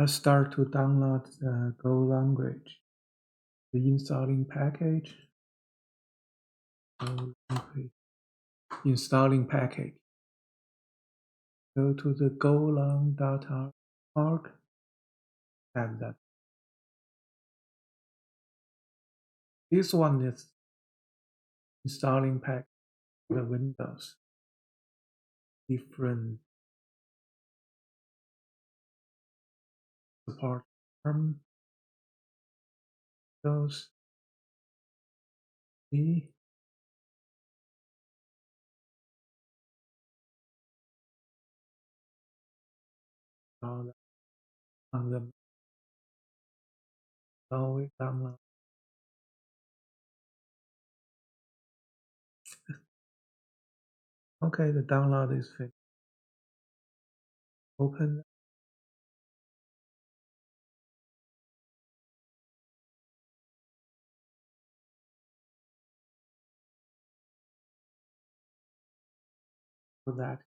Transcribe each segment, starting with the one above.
Let's start to download the Go language. The installing package. Installing package. Go to the golang.org. Add that. This one is installing package for the Windows. Different support term. Windows. E. On the download. Okay, the download is finished. Open. For that.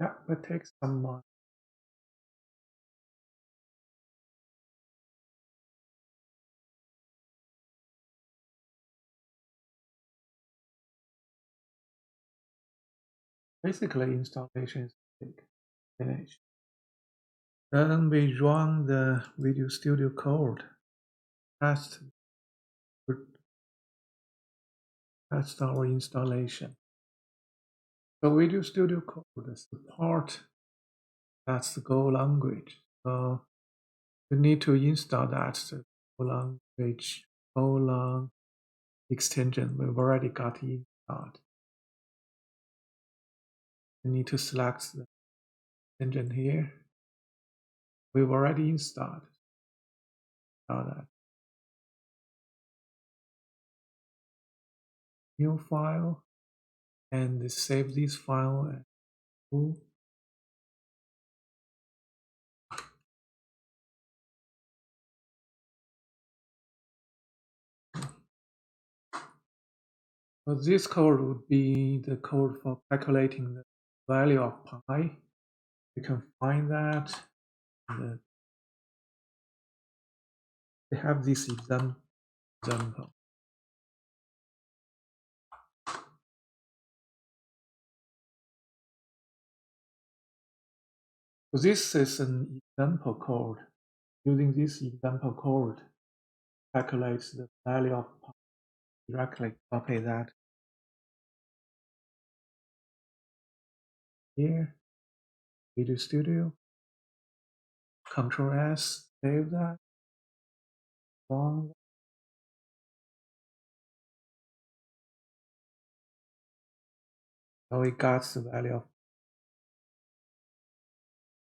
Yeah, it takes some more. Basically, installation is finished. Then we run the Visual Studio Code. Test our installation. So Visual Studio Code support that's the Go language. So you need to install that Go language, Golang extension. We've already got it installed. You need to select the extension here. We've already installed that. New file and save this file as full. So this code would be the code for calculating the value of pi. You can find that. We have this example. So this is an example code. Using this example code, calculates the value of pi. Directly copy that here. Visual Studio. Control S, save that. Run. So we got the value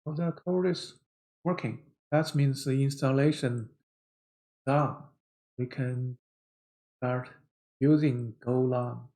of the code is working. That means the installation done. We can start using Golang